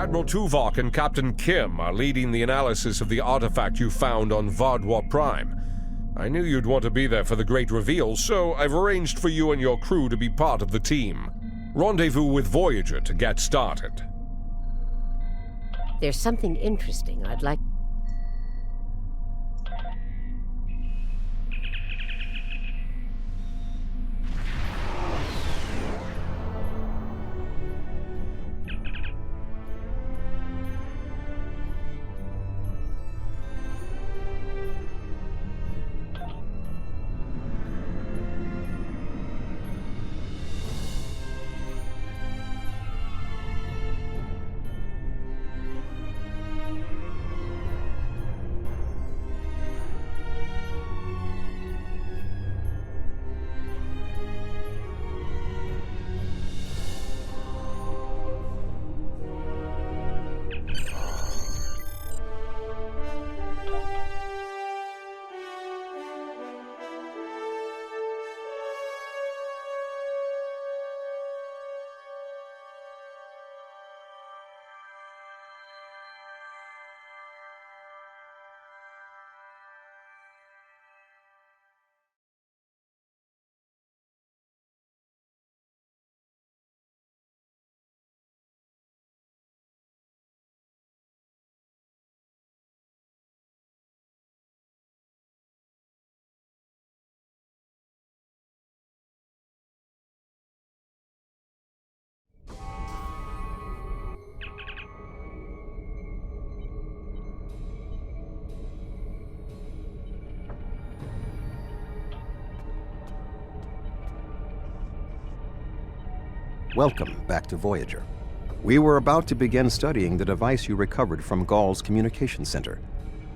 Admiral Tuvok and Captain Kim are leading the analysis of the artifact you found on Vardwa Prime. I knew you'd want to be there for the great reveal, so I've arranged for you and your crew to be part of the team. Rendezvous with Voyager to get started. There's something interesting I'd like... Welcome back to Voyager. We were about to begin studying the device you recovered from Gual's communication center.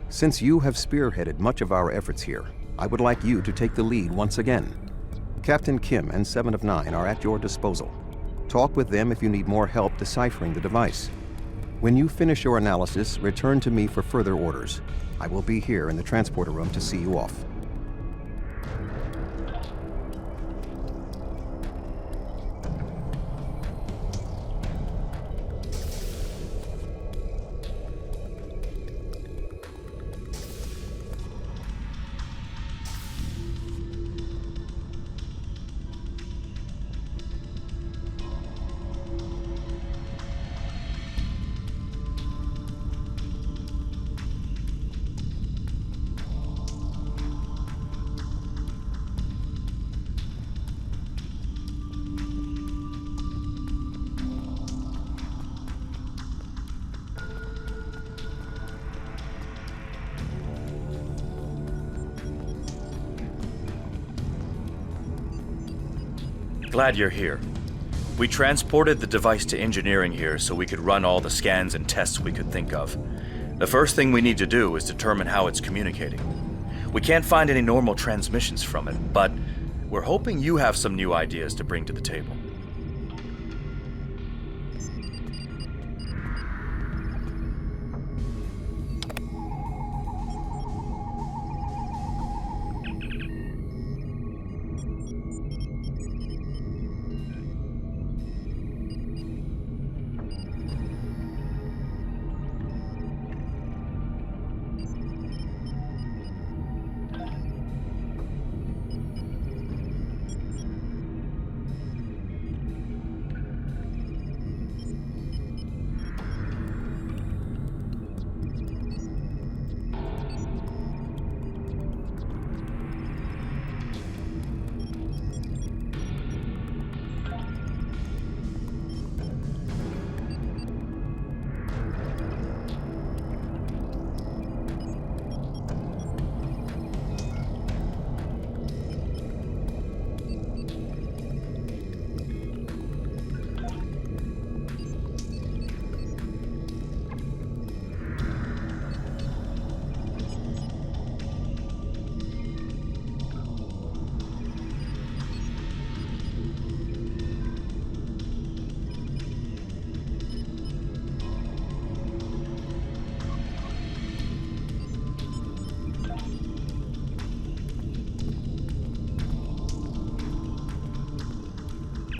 Since you have spearheaded much of our efforts here, I would like you to take the lead once again. Captain Kim and 7 of 9 are at your disposal. Talk with them if you need more help deciphering the device. When you finish your analysis, return to me for further orders. I will be here in the transporter room to see you off. Glad you're here. We transported the device to engineering here so we could run all the scans and tests we could think of. The first thing we need to do is determine how it's communicating. We can't find any normal transmissions from it, but we're hoping you have some new ideas to bring to the table.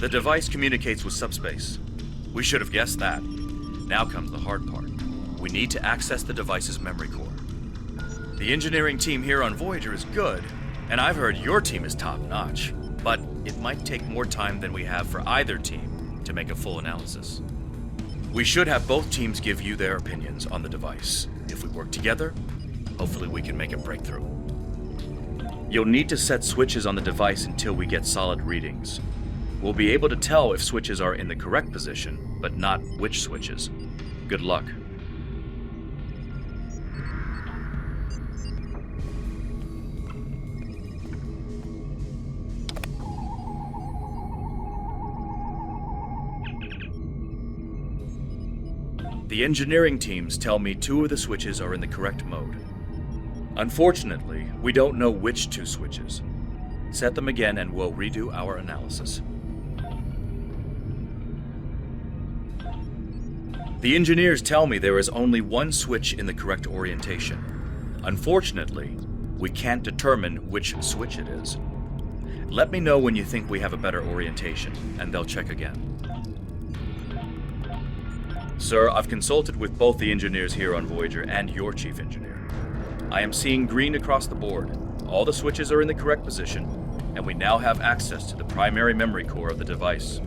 The device communicates with subspace. We should have guessed that. Now comes the hard part. We need to access the device's memory core. The engineering team here on Voyager is good, and I've heard your team is top-notch, but it might take more time than we have for either team to make a full analysis. We should have both teams give you their opinions on the device. If we work together, hopefully we can make a breakthrough. You'll need to set switches on the device until we get solid readings. We'll be able to tell if switches are in the correct position, but not which switches. Good luck. The engineering teams tell me 2 of the switches are in the correct mode. Unfortunately, we don't know which 2 switches. Set them again and we'll redo our analysis. The engineers tell me there is only 1 switch in the correct orientation. Unfortunately, we can't determine which switch it is. Let me know when you think we have a better orientation, and they'll check again. Sir, I've consulted with both the engineers here on Voyager and your chief engineer. I am seeing green across the board. All the switches are in the correct position, and we now have access to the primary memory core of the device.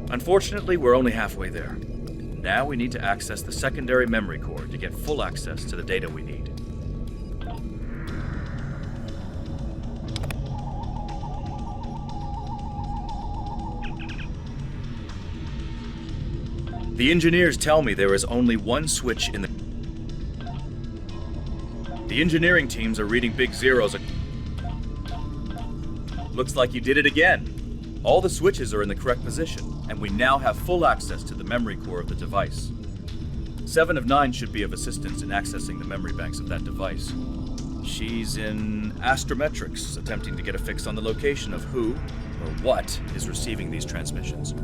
Unfortunately, we're only halfway there. Now we need to access the secondary memory core to get full access to the data we need. The engineers tell me there is only 1 switch in the... The engineering teams are reading big zeros. Looks like you did it again. All the switches are in the correct position, and we now have full access to the memory core of the device. 7 of 9 should be of assistance in accessing the memory banks of that device. She's in astrometrics, attempting to get a fix on the location of who or what is receiving these transmissions.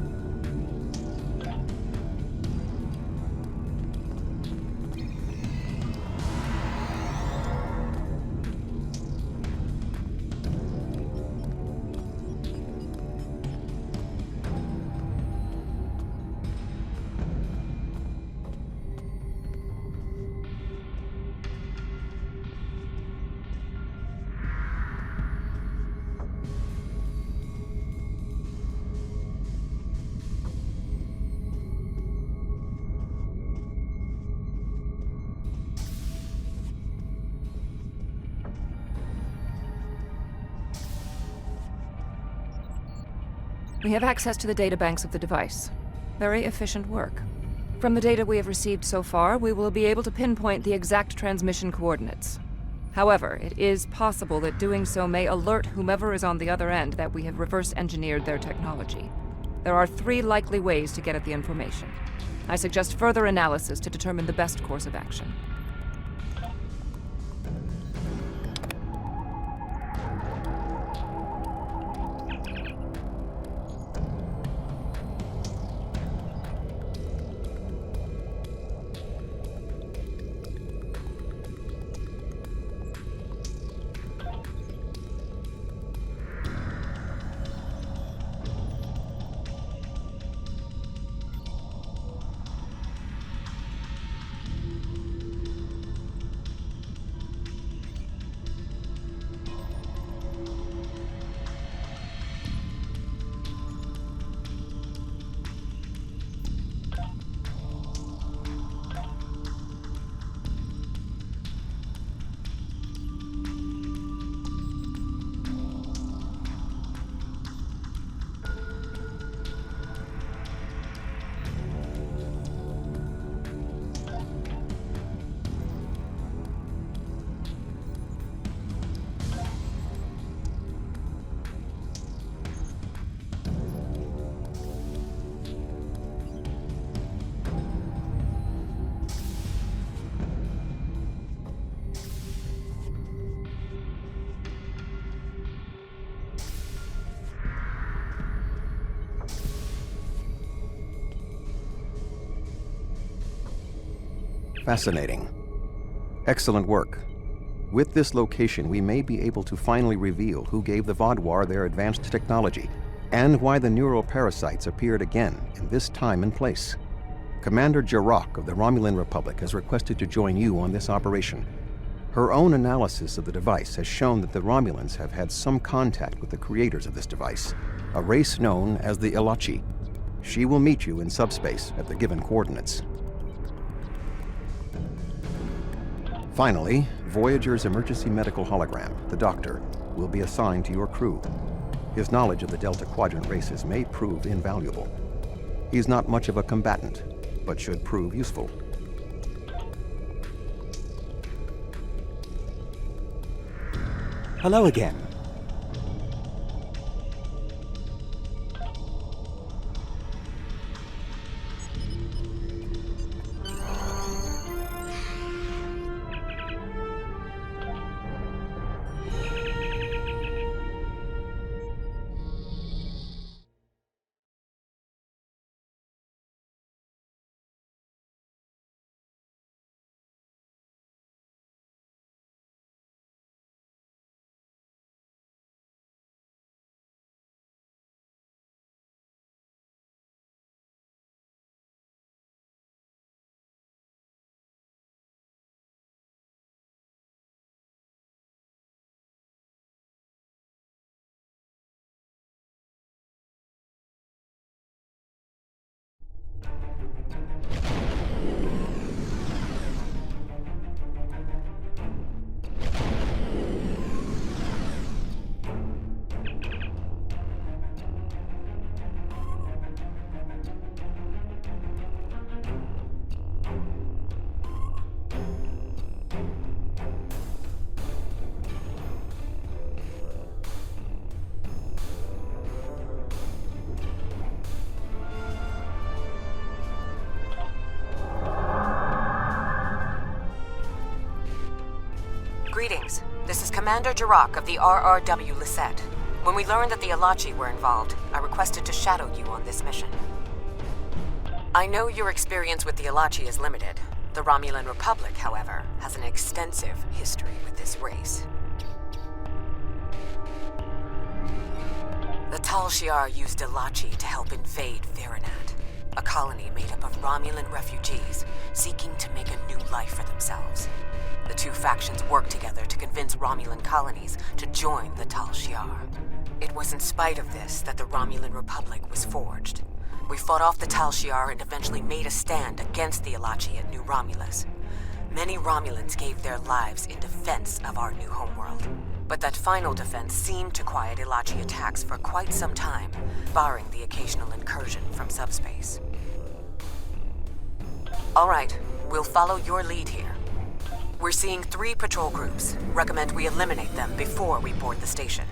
We have access to the databanks of the device. Very efficient work. From the data we have received so far, we will be able to pinpoint the exact transmission coordinates. However, it is possible that doing so may alert whomever is on the other end that we have reverse-engineered their technology. There are 3 likely ways to get at the information. I suggest further analysis to determine the best course of action. Fascinating. Excellent work. With this location, we may be able to finally reveal who gave the Vaadwaur their advanced technology, and why the neuroparasites appeared again in this time and place. Commander Jirok of the Romulan Republic has requested to join you on this operation. Her own analysis of the device has shown that the Romulans have had some contact with the creators of this device, a race known as the Ilachi. She will meet you in subspace at the given coordinates. Finally, Voyager's emergency medical hologram, the Doctor, will be assigned to your crew. His knowledge of the Delta Quadrant races may prove invaluable. He's not much of a combatant, but should prove useful. Hello again. Greetings. This is Commander Jirok of the RRW Lisette. When we learned that the Ilachi were involved, I requested to shadow you on this mission. I know your experience with the Ilachi is limited. The Romulan Republic, however, has an extensive history with this race. The Tal Shiar used Ilachi to help invade Quirinal, a colony made up of Romulan refugees seeking to make a new life for themselves. The two factions worked together to convince Romulan colonies to join the Tal Shiar. It was in spite of this that the Romulan Republic was forged. We fought off the Tal Shiar and eventually made a stand against the Ilachi at New Romulus. Many Romulans gave their lives in defense of our new homeworld. But that final defense seemed to quiet Ilachi attacks for quite some time, barring the occasional incursion from subspace. All right, we'll follow your lead here. We're seeing 3 patrol groups. Recommend we eliminate them before we board the station.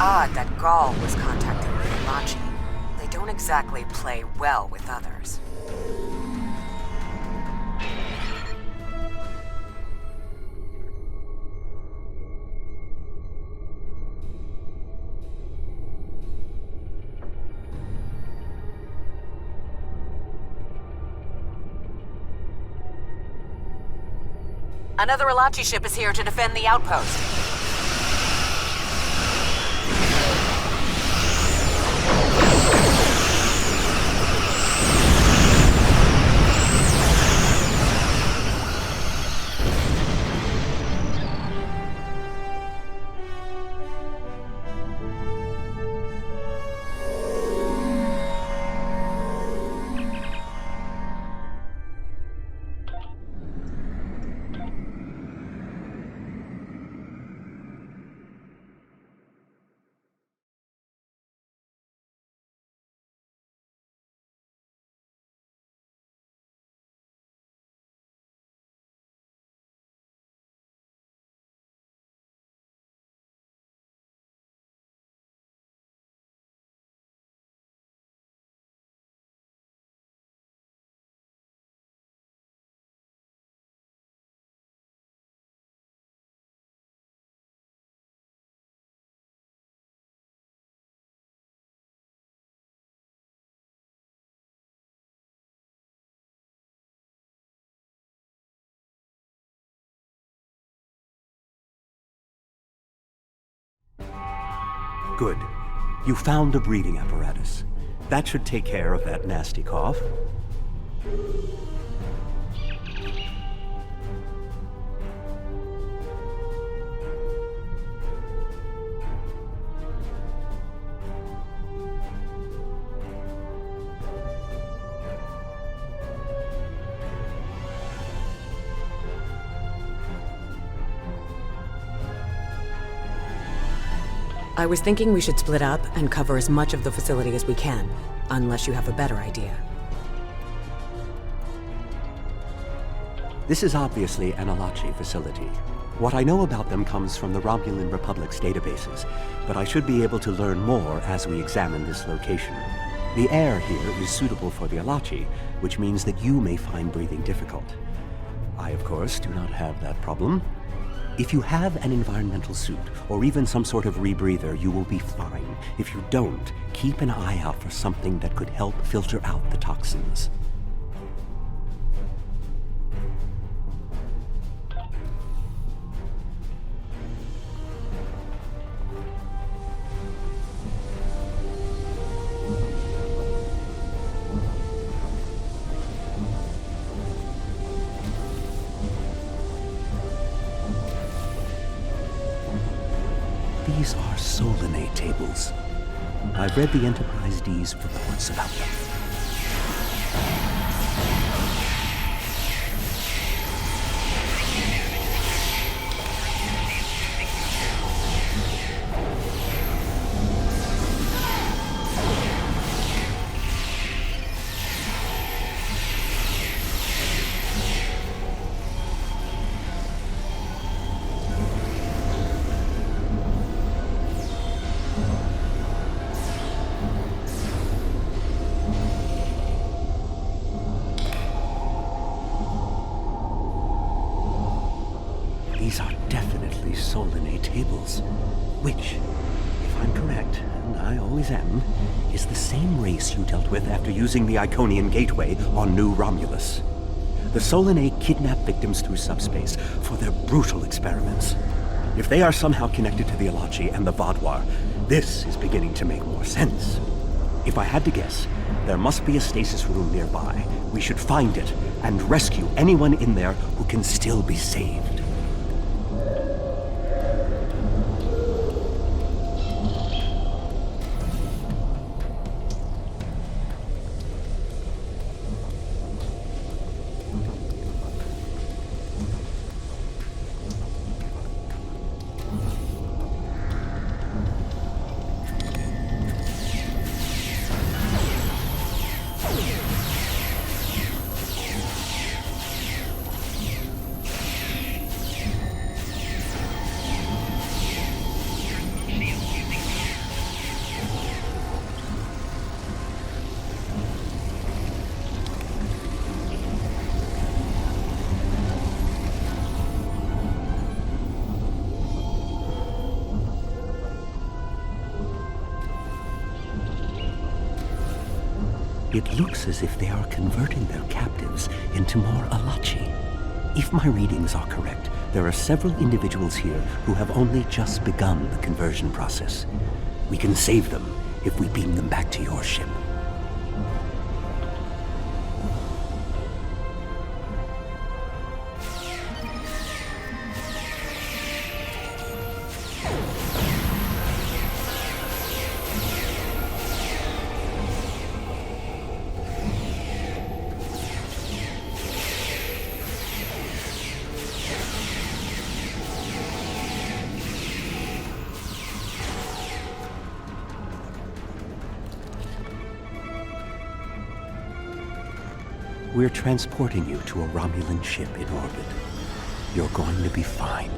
Odd that Gual was contacting the Ilachi. They don't exactly play well with others. Another Alachi ship is here to defend the outpost. Good. You found a breathing apparatus. That should take care of that nasty cough. I was thinking we should split up and cover as much of the facility as we can, unless you have a better idea. This is obviously an Alachi facility. What I know about them comes from the Romulan Republic's databases, but I should be able to learn more as we examine this location. The air here is suitable for the Alachi, which means that you may find breathing difficult. I, of course, do not have that problem. If you have an environmental suit, or even some sort of rebreather, you will be fine. If you don't, keep an eye out for something that could help filter out the toxins. These are Solinate tables. I've read the Enterprise D's reports about them. These are definitely Solinate tables, which, if I'm correct, and I always am, is the same race you dealt with after using the Iconian Gateway on New Romulus. The Solinate kidnap victims through subspace for their brutal experiments. If they are somehow connected to the Alachi and the Vaadwaur, this is beginning to make more sense. If I had to guess, there must be a stasis room nearby. We should find it and rescue anyone in there who can still be saved. It looks as if they are converting their captives into more Alachi. If my readings are correct, there are several individuals here who have only just begun the conversion process. We can save them if we beam them back to your ship. We're transporting you to a Romulan ship in orbit. You're going to be fine.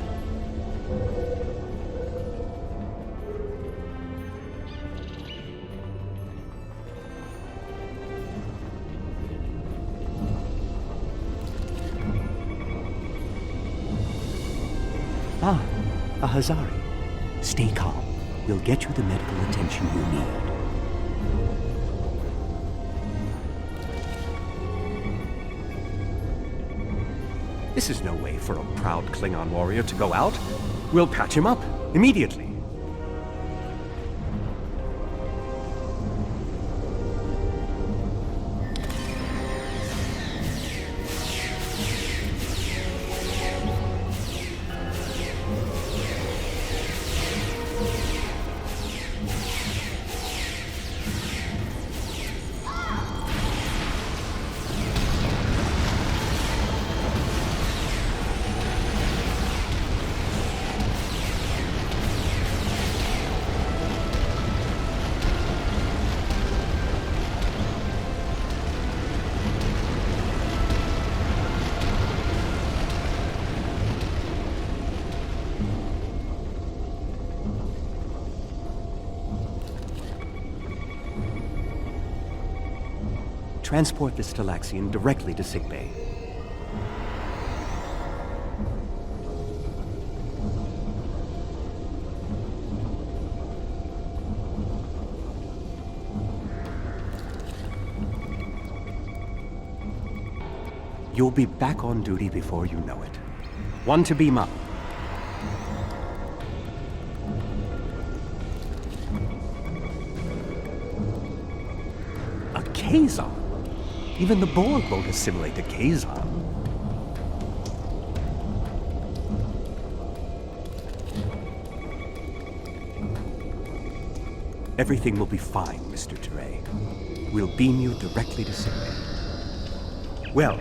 Ah, a Hazari. Stay calm. We'll get you the medical attention you need. This is no way for a proud Klingon warrior to go out. We'll patch him up immediately. Transport this Talaxian directly to sickbay. You'll be back on duty before you know it. One to beam up. A Kazon? Even the Borg won't assimilate a Kazon. Everything will be fine, Mr. Teray. We'll beam you directly to sickbay. Well,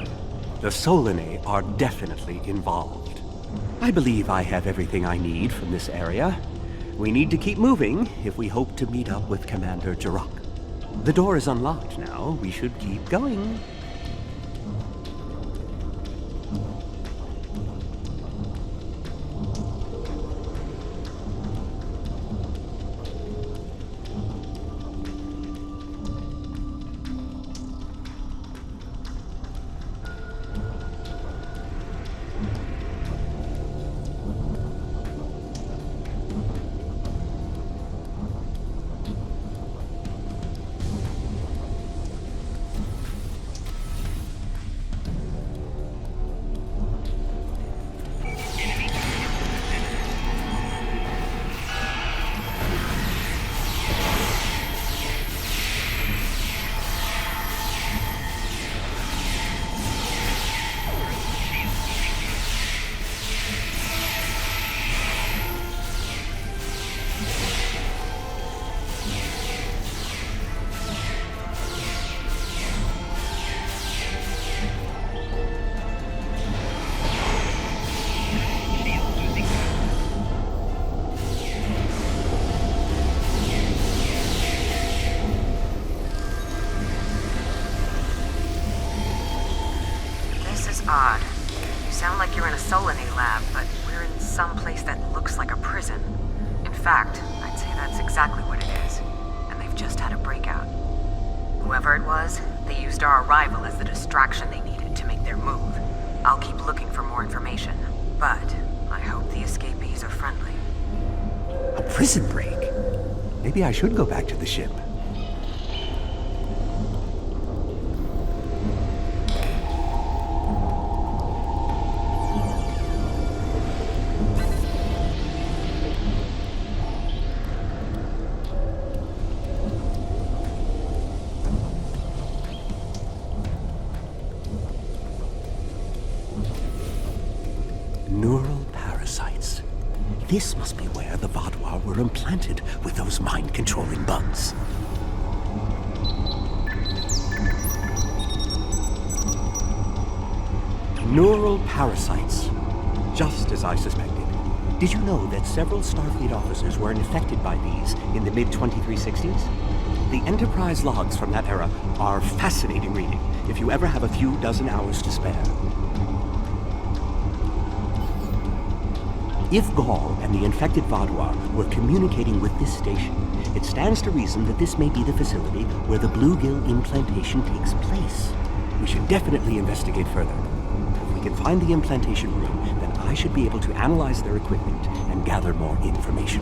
the Solanae are definitely involved. I believe I have everything I need from this area. We need to keep moving if we hope to meet up with Commander Jirok. The door is unlocked now. We should keep going. Odd. You sound like you're in a Solanae lab, but we're in some place that looks like a prison. In fact, I'd say that's exactly what it is. And they've just had a breakout. Whoever it was, they used our arrival as the distraction they needed to make their move. I'll keep looking for more information, but I hope the escapees are friendly. A prison break? Maybe I should go back to the ship. Neural parasites. This must be where the Vaadwaur were implanted with those mind-controlling bugs. Neural parasites. Just as I suspected. Did you know that several Starfleet officers were infected by these in the mid-2360s? The Enterprise logs from that era are fascinating reading if you ever have a few dozen hours to spare. If Gual and the infected Vaadwaur were communicating with this station, it stands to reason that this may be the facility where the bluegill implantation takes place. We should definitely investigate further. If we can find the implantation room, then I should be able to analyze their equipment and gather more information.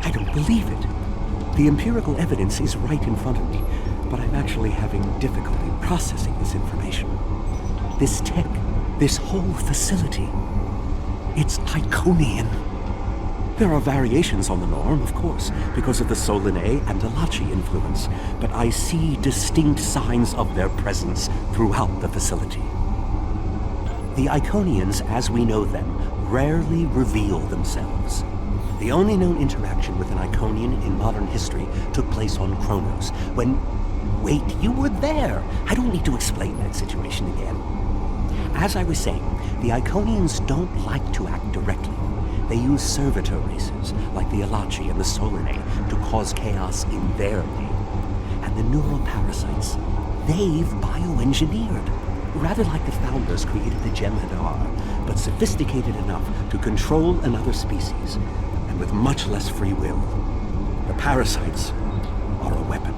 I don't believe it. The empirical evidence is right in front of me, but I'm actually having difficulty processing this information. This tech, this whole facility, it's Iconian. There are variations on the norm, of course, because of the Solanae and Delachi influence, but I see distinct signs of their presence throughout the facility. The Iconians, as we know them, rarely reveal themselves. The only known interaction with an Iconian in modern history took place on Kronos, when... Wait, you were there! I don't need to explain that situation again. As I was saying, the Iconians don't like to act directly. They use servitor races, like the Alachi and the Solanae, to cause chaos in their name. And the neural parasites, they've bioengineered. Rather like the founders created the Jem'Hadar, but sophisticated enough to control another species, and with much less free will. The parasites are a weapon.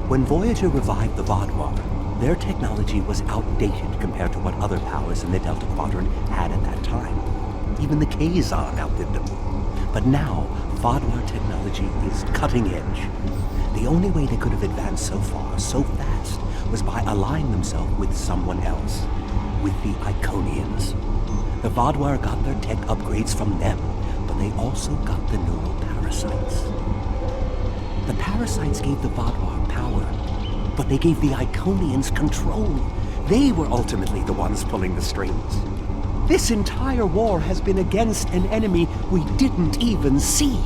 When Voyager revived the Vaadwaur, their technology was outdated compared to what other powers in the Delta Quadrant had at that time. Even the Kazon outdid them. But now, Vaadwaur technology is cutting edge. The only way they could have advanced so far, so fast, was by allying themselves with someone else. With the Iconians. The Vaadwaur got their tech upgrades from them, but they also got the neural parasites. The parasites gave the Vaadwaur power, but they gave the Iconians control. They were ultimately the ones pulling the strings. This entire war has been against an enemy we didn't even see.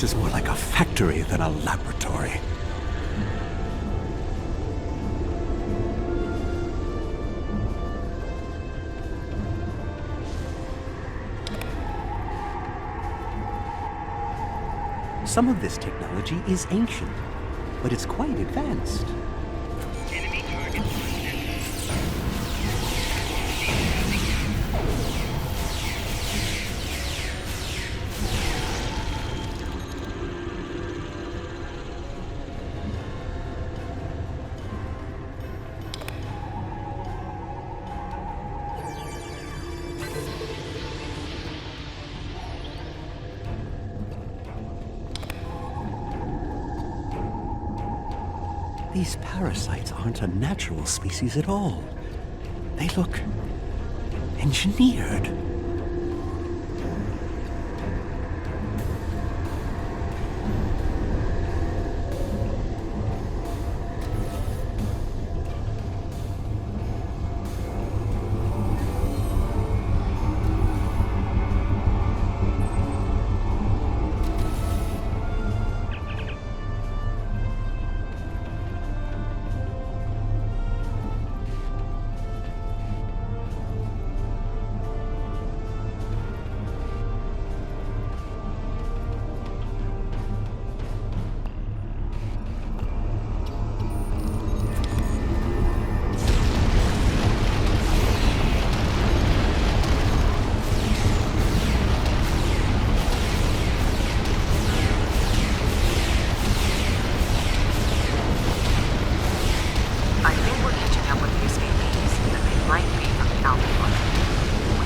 This is more like a factory than a laboratory. Some of this technology is ancient, but it's quite advanced. Enemy target. These parasites aren't a natural species at all. They look engineered.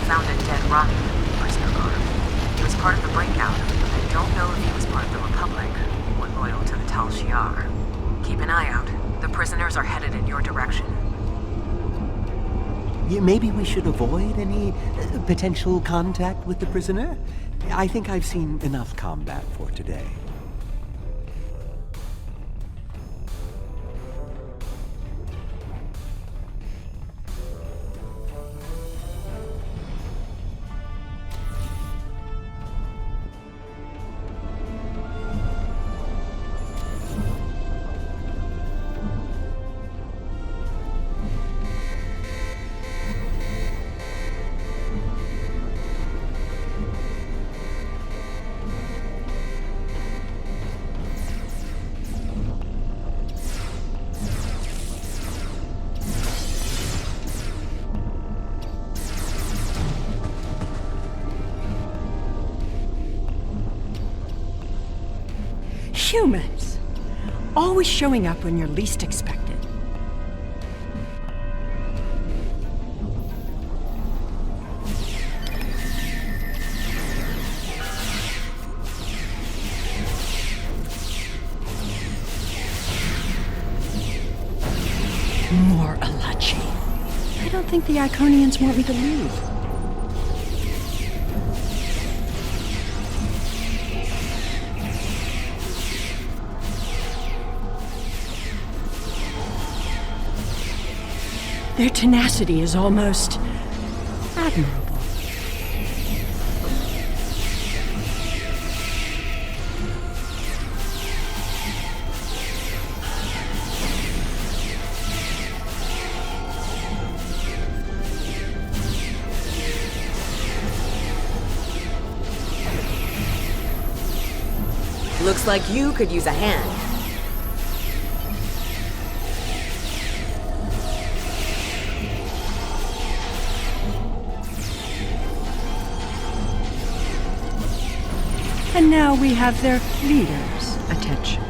found a dead Romulan prisoner guard. He was part of the breakout, but I don't know if he was part of the Republic or loyal to the Tal Shiar. Keep an eye out. The prisoners are headed in your direction. Yeah, maybe we should avoid any potential contact with the prisoner? I think I've seen enough combat for today. Humans! Always showing up when you're least expected. More Alachi. I don't think the Iconians want me to leave. Their tenacity is almost admirable. Looks like you could use a hand. And now we have their leader's attention.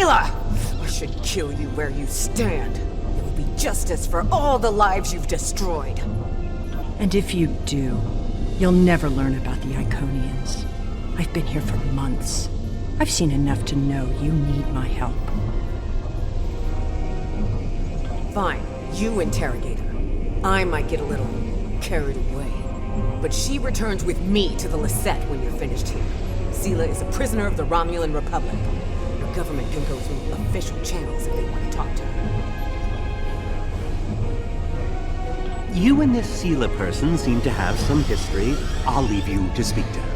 I should kill you where you stand. It will be justice for all the lives you've destroyed. And if you do, you'll never learn about the Iconians. I've been here for months. I've seen enough to know you need my help. Fine, you interrogate her. I might get a little carried away. But she returns with me to the Lisette when you're finished here. Sela is a prisoner of the Romulan Republic. Your government can go through official channels if they want to talk to her. You and this Sela person seem to have some history. I'll leave you to speak to her.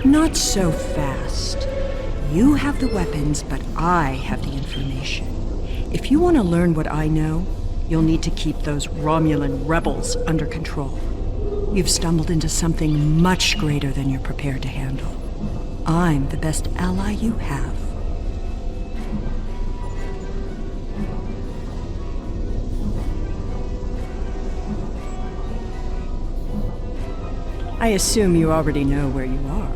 Not so fast. You have the weapons, but I have the information. If you want to learn what I know, you'll need to keep those Romulan rebels under control. You've stumbled into something much greater than you're prepared to handle. I'm the best ally you have. I assume you already know where you are.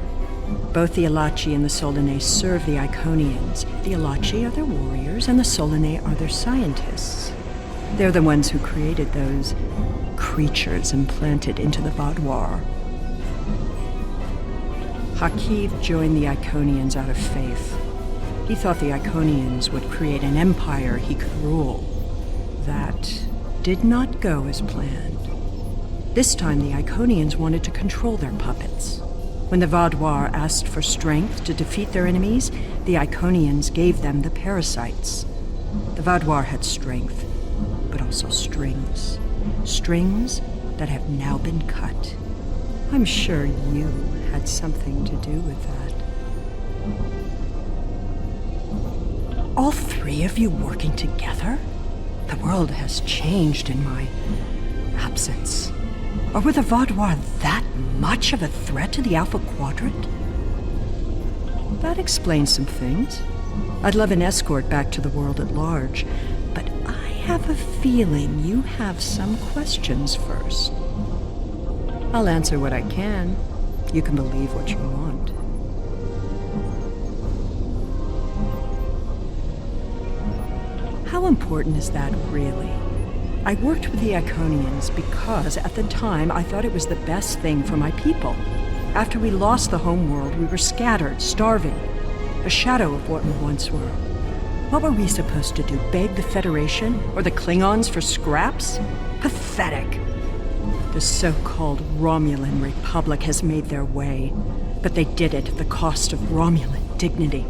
Both the Alachi and the Solanae serve the Iconians. The Alachi are their warriors, and the Solanae are their scientists. They're the ones who created those creatures implanted into the Vaudoir. Hakiv joined the Iconians out of faith. He thought the Iconians would create an empire he could rule. That did not go as planned. This time the Iconians wanted to control their puppets. When the Vaudois asked for strength to defeat their enemies, the Iconians gave them the parasites. The Vaudois had strength, but also strings. Strings that have now been cut. I'm sure you had something to do with that. All three of you working together? The world has changed in my absence. Or were the Vaudois that much of a threat to the Alpha Quadrant? That explains some things. I'd love an escort back to the world at large, but I have a feeling you have some questions first. I'll answer what I can. You can believe what you want. How important is that, really? I worked with the Iconians because, at the time, I thought it was the best thing for my people. After we lost the homeworld, we were scattered, starving, a shadow of what we once were. What were we supposed to do, beg the Federation or the Klingons for scraps? Pathetic. The so-called Romulan Republic has made their way, but they did it at the cost of Romulan dignity.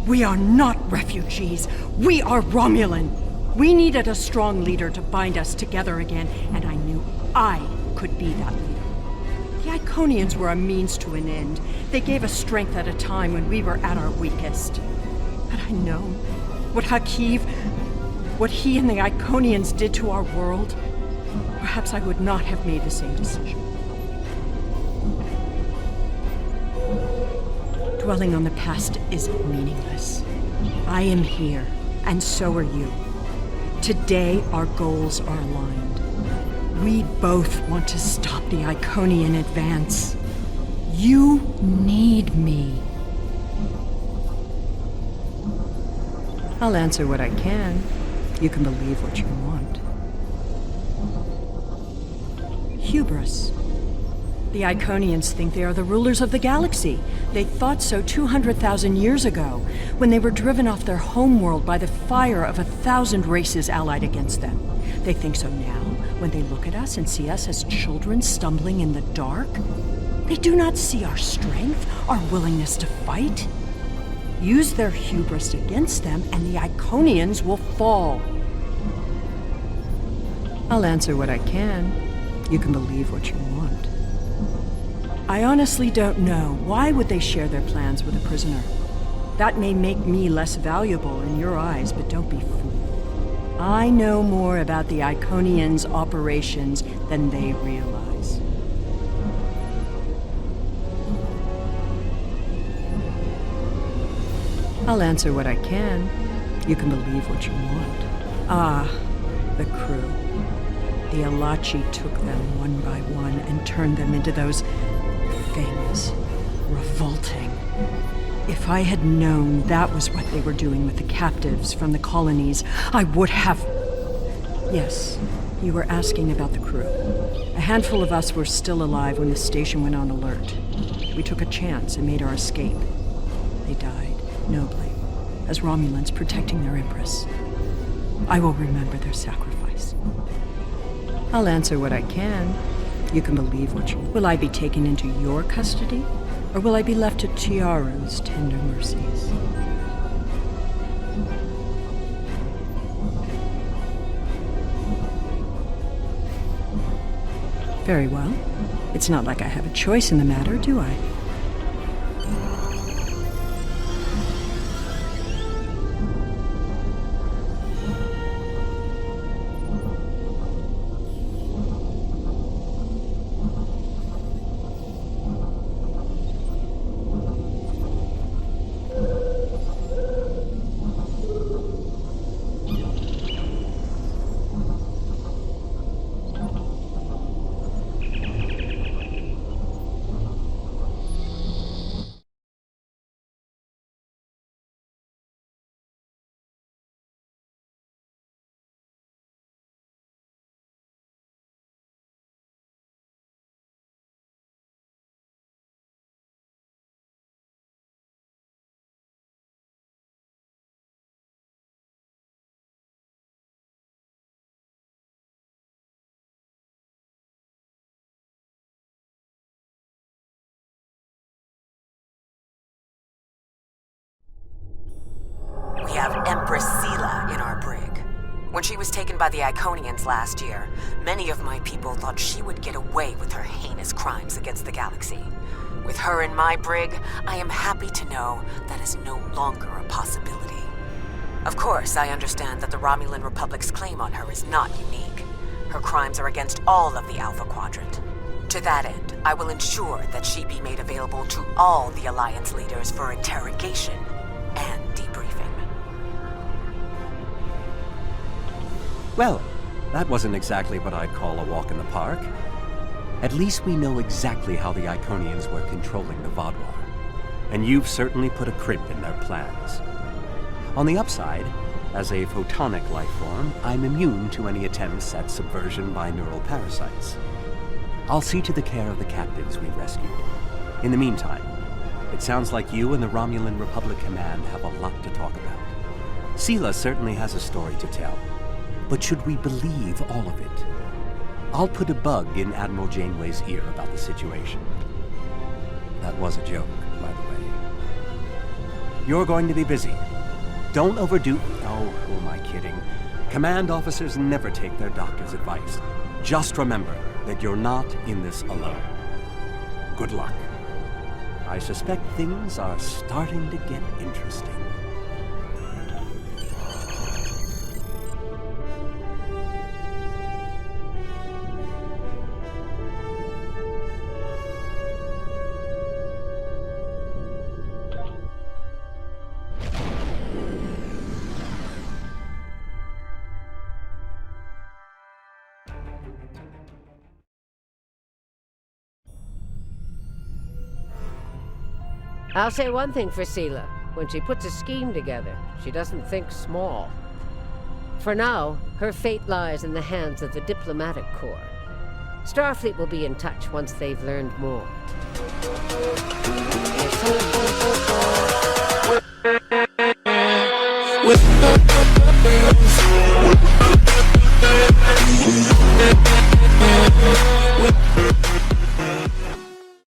We are not refugees. We are Romulan. We needed a strong leader to bind us together again, and I knew I could be that leader. The Iconians were a means to an end. They gave us strength at a time when we were at our weakest. Had I known what he and the Iconians did to our world, perhaps I would not have made the same decision. Dwelling on the past is meaningless. I am here, and so are you. Today, our goals are aligned. We both want to stop the Iconian advance. You need me. I'll answer what I can. You can believe what you want. Hubris. The Iconians think they are the rulers of the galaxy. They thought so 200,000 years ago, when they were driven off their homeworld by the fire of 1,000 races allied against them. They think so now, when they look at us and see us as children stumbling in the dark. They do not see our strength, our willingness to fight. Use their hubris against them, and the Iconians will fall. I'll answer what I can. You can believe what you want. I honestly don't know. Why would they share their plans with a prisoner? That may make me less valuable in your eyes, but don't be fooled. I know more about the Iconians' operations than they realize. I'll answer what I can. You can believe what you want. Ah, the crew. The Alachi took them one by one and turned them into those things. Revolting. If I had known that was what they were doing with the captives from the colonies, I would have... Yes, you were asking about the crew. A handful of us were still alive when the station went on alert. We took a chance and made our escape. They died, nobly, as Romulans protecting their Empress. I will remember their sacrifice. I'll answer what I can. You can believe what you... Will I be taken into your custody? Or will I be left to Chiaru's tender mercies? Very well. It's not like I have a choice in the matter, do I? When she was taken by the Iconians last year, many of my people thought she would get away with her heinous crimes against the galaxy. With her in my brig, I am happy to know that is no longer a possibility. Of course, I understand that the Romulan Republic's claim on her is not unique. Her crimes are against all of the Alpha Quadrant. To that end, I will ensure that she be made available to all the Alliance leaders for interrogation and debriefing. Well, that wasn't exactly what I'd call a walk in the park. At least we know exactly how the Iconians were controlling the Vaadwaur. And you've certainly put a crimp in their plans. On the upside, as a photonic life form, I'm immune to any attempts at subversion by neural parasites. I'll see to the care of the captives we've rescued. In the meantime, it sounds like you and the Romulan Republic Command have a lot to talk about. Sela certainly has a story to tell, but should we believe all of it? I'll put a bug in Admiral Janeway's ear about the situation. That was a joke, by the way. You're going to be busy. Don't overdo... Oh, who am I kidding? Command officers never take their doctor's advice. Just remember that you're not in this alone. Good luck. I suspect things are starting to get interesting. I'll say one thing for Sela. When she puts a scheme together, she doesn't think small. For now, her fate lies in the hands of the diplomatic corps. Starfleet will be in touch once they've learned more.